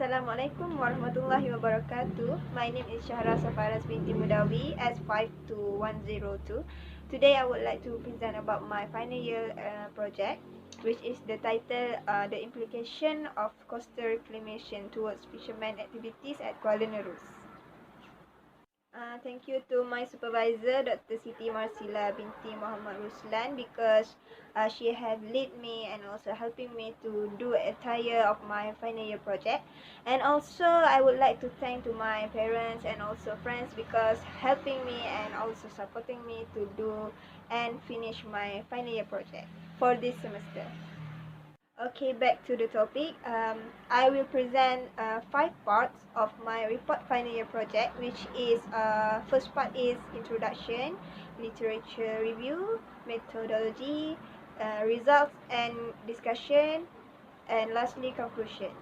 Assalamualaikum warahmatullahi wabarakatuh. My name is Syahra Safaras binti Mudawi S52102. Today I would like to present about my final year project, which is the title The Implication of Coastal Reclamation Towards Fishermen Activities at Kuala Nerus. Thank you to my supervisor, Dr. Siti Marsila binti Muhammad Ruslan, because she have lead me and also helping me to do entire of my final year project. And also I would like to thank to my parents and also friends because helping me and also supporting me to do and finish my final year project for this semester. Okay, back to the topic. I will present 5 parts of my report final year project, which is first part is introduction, literature review, methodology, results and discussion, and lastly conclusion.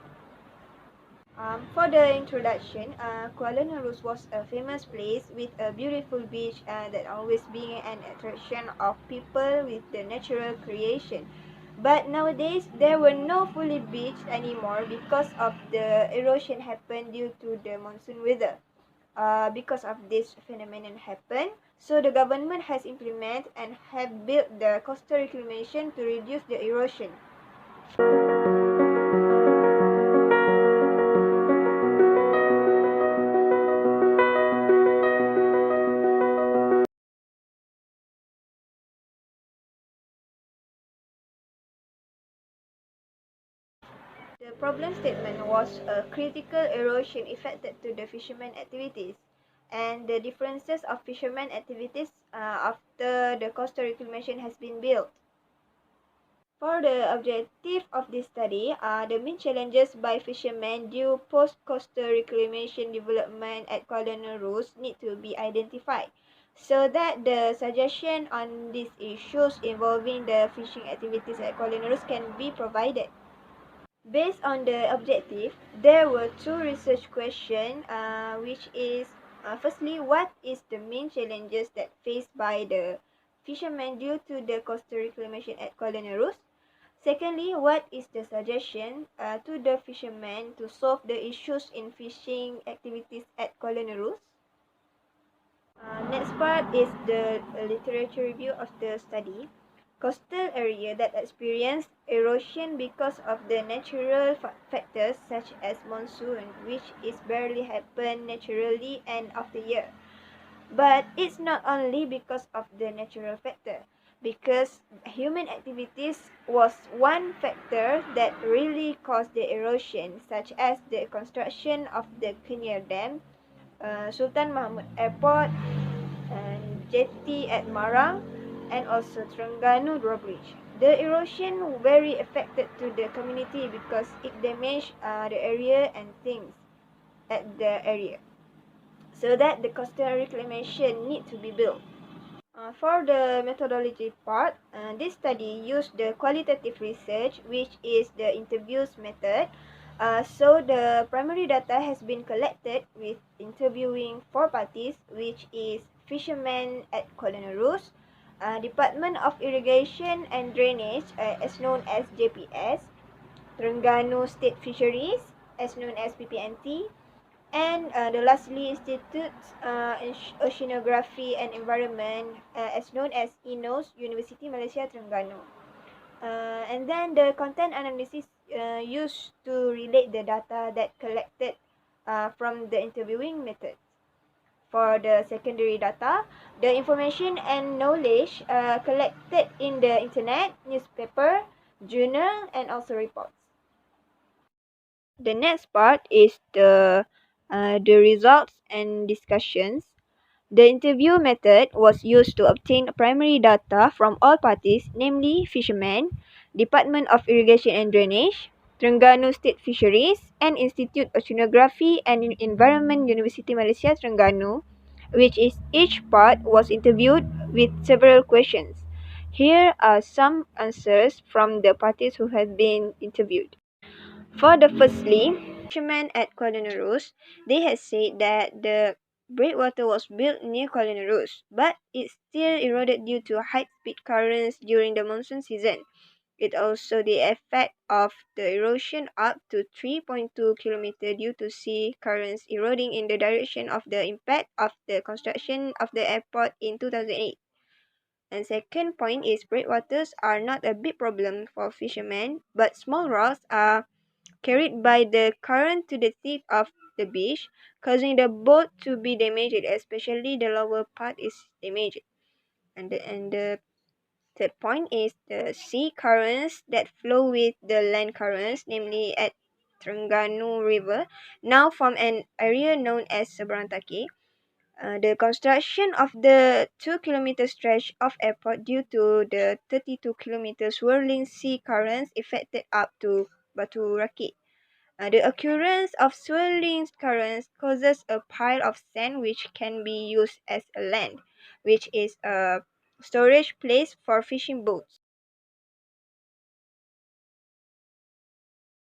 For the introduction, Kuala Nerus was a famous place with a beautiful beach that always being an attraction of people with the natural creation. But nowadays, there were no fully beach anymore because of the erosion happened due to the monsoon weather. Because of this phenomenon happen, so the government has implemented and have built the coastal reclamation to reduce the erosion. The problem statement was a critical erosion affected to the fishermen activities and the differences of fishermen activities after the coastal reclamation has been built. For the objective of this study, the main challenges by fishermen due post-coastal reclamation development at Kuala Nerus need to be identified so that the suggestion on these issues involving the fishing activities at Kuala Nerus can be provided. Based on the objective, there were 2 research questions, which is firstly, what is the main challenges that faced by the fishermen due to the coastal reclamation at Kuala Nerus? Secondly, what is the suggestion to the fishermen to solve the issues in fishing activities at Kuala Nerus? Next part is the literature review of the study. Coastal area that experience erosion because of the natural factors such as monsoon, which is barely happen naturally end of the year. But it's not only because of the natural factor, because human activities was one factor that really caused the erosion, such as the construction of the Kenyir Dam, Sultan Mahmud Airport, and jetty at Marang, and also Terengganu drawbridge. The erosion very affected to the community because it damaged the area and things at the area. So that the coastal reclamation need to be built. For the methodology part, this study used the qualitative research, which is the interviews method. So the primary data has been collected with interviewing 4 parties, which is fishermen at Kuala Nerus, Department of Irrigation and Drainage, as known as JPS, Terengganu State Fisheries, as known as PPNT, and the lastly Institutes Oceanography and Environment, as known as INOS, University Malaysia Terengganu. And then the content analysis used to relate the data that collected from the interviewing methods. For the secondary data, the information and knowledge collected in the internet, newspaper, journal, and also reports. The next part is the results and discussions. The interview method was used to obtain primary data from all parties, namely fishermen, Department of Irrigation and Drainage, Terengganu State Fisheries, and Institute Oceanography and Environment, University Malaysia Terengganu, which is each part was interviewed with several questions. Here are some answers from the parties who have been interviewed. For the firstly, fishermen at Kuala Nerus, they had said that the breakwater was built near Kuala Nerus, but it still eroded due to high-speed currents during the monsoon season. It also the effect of the erosion up to 3.2 km due to sea currents eroding in the direction of the impact of the construction of the airport in 2008. And second point is breakwaters are not a big problem for fishermen, but small rocks are carried by the current to the tip of the beach, causing the boat to be damaged, especially the lower part is damaged. And the third point is the sea currents that flow with the land currents, namely at Terengganu River, now form an area known as Seberang. The construction of the 2 kilometer stretch of airport due to the 32 kilometer swirling sea currents affected up to Batu Rakit. The occurrence of swirling currents causes a pile of sand which can be used as a land, which is a storage place for fishing boats.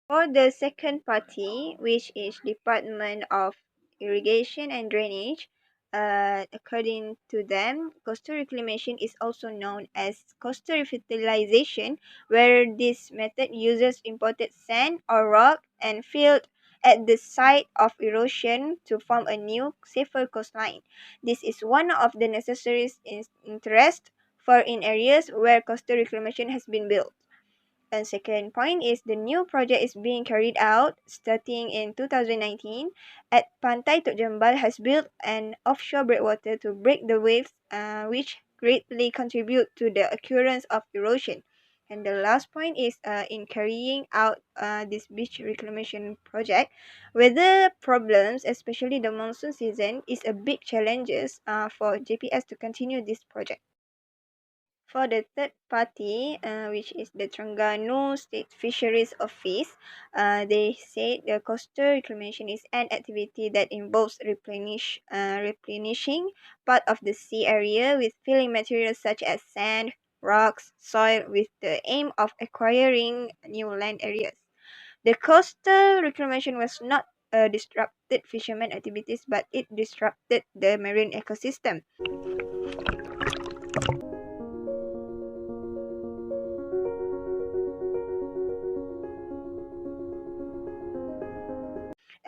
For the second party, which is Department of Irrigation and Drainage, according to them, coastal reclamation is also known as coastal revitalization, where this method uses imported sand or rock and filled at the site of erosion to form a new, safer coastline. This is one of the necessary interests for in areas where coastal reclamation has been built. And second point is the new project is being carried out starting in 2019 at Pantai Tok Jambal has built an offshore breakwater to break the waves which greatly contribute to the occurrence of erosion. And the last point is in carrying out this beach reclamation project, weather problems, especially the monsoon season, is a big challenges for JPS to continue this project. For the third party, which is the Terengganu State Fisheries Office, they said the coastal reclamation is an activity that involves replenishing part of the sea area with filling materials such as sand, rocks, soil, with the aim of acquiring new land areas. The coastal reclamation was not disrupted fishermen activities, but it disrupted the marine ecosystem.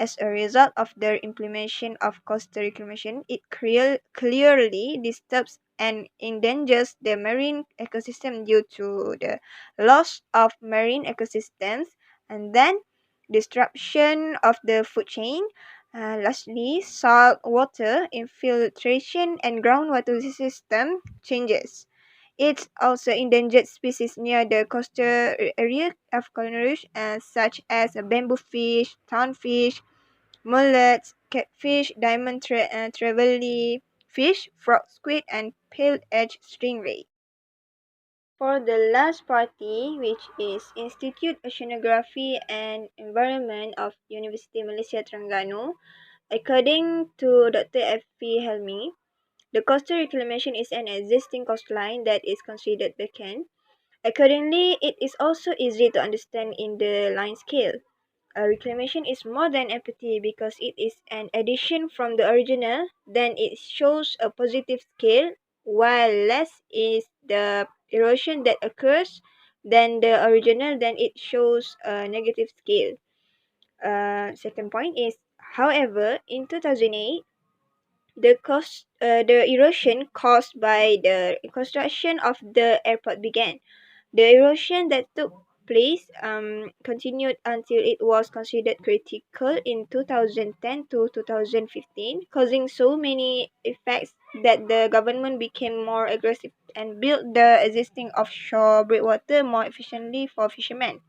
As a result of their implementation of coastal reclamation, it clearly disturbs and endangers the marine ecosystem due to the loss of marine ecosystems and then disruption of the food chain. Lastly, salt water infiltration and groundwater system changes. It's also endangered species near the coastal area of Colonial such as bamboo fish, townfish, mullets, catfish, diamond trevally fish, frog squid, and pale-edged stingray. For the last party, which is Institute Oceanography and Environment of University Malaysia Terengganu, according to Dr. F.P. Helmi, the coastal reclamation is an existing coastline that is considered vacant. Accordingly, it is also easy to understand in the line scale. A reclamation is more than empathy because it is an addition from the original, then it shows a positive scale, while less is the erosion that occurs than the original, then it shows a negative scale. Second point is, however, in 2008, the erosion caused by the construction of the airport began. The erosion that took place continued until it was considered critical in 2010 to 2015, causing so many effects that the government became more aggressive and built the existing offshore breakwater more efficiently for fishermen.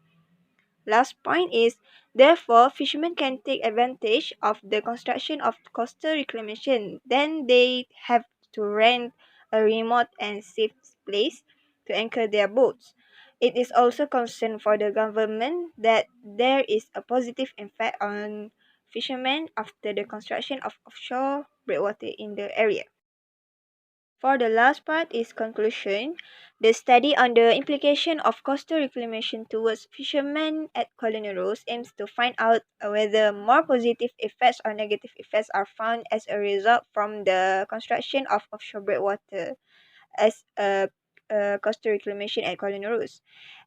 Last point is, therefore, fishermen can take advantage of the construction of coastal reclamation. Then they have to rent a remote and safe place to anchor their boats. It is also concern for the government that there is a positive impact on fishermen after the construction of offshore breakwater in the area. For the last part is conclusion. The study on the implication of coastal reclamation towards fishermen at Colonial aims to find out whether more positive effects or negative effects are found as a result from the construction of offshore breakwater. As a coastal reclamation at Kuala Nerus.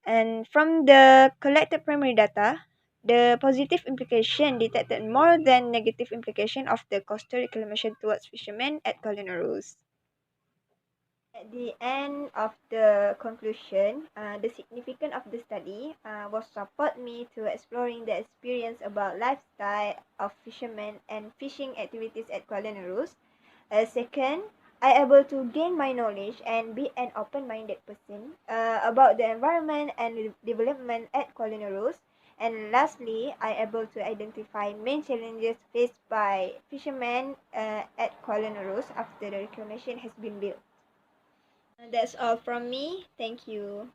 And from the collected primary data, the positive implication detected more than negative implication of the coastal reclamation towards fishermen at Kuala Nerus. At the end of the conclusion, the significance of the study was support me to exploring the experience about lifestyle of fishermen and fishing activities at Kuala Nerus. Second, I able to gain my knowledge and be an open-minded person about the environment and development at Kuala Nerus. And lastly, I able to identify main challenges faced by fishermen at Kuala Nerus after the reclamation has been built. That's all from me. Thank you.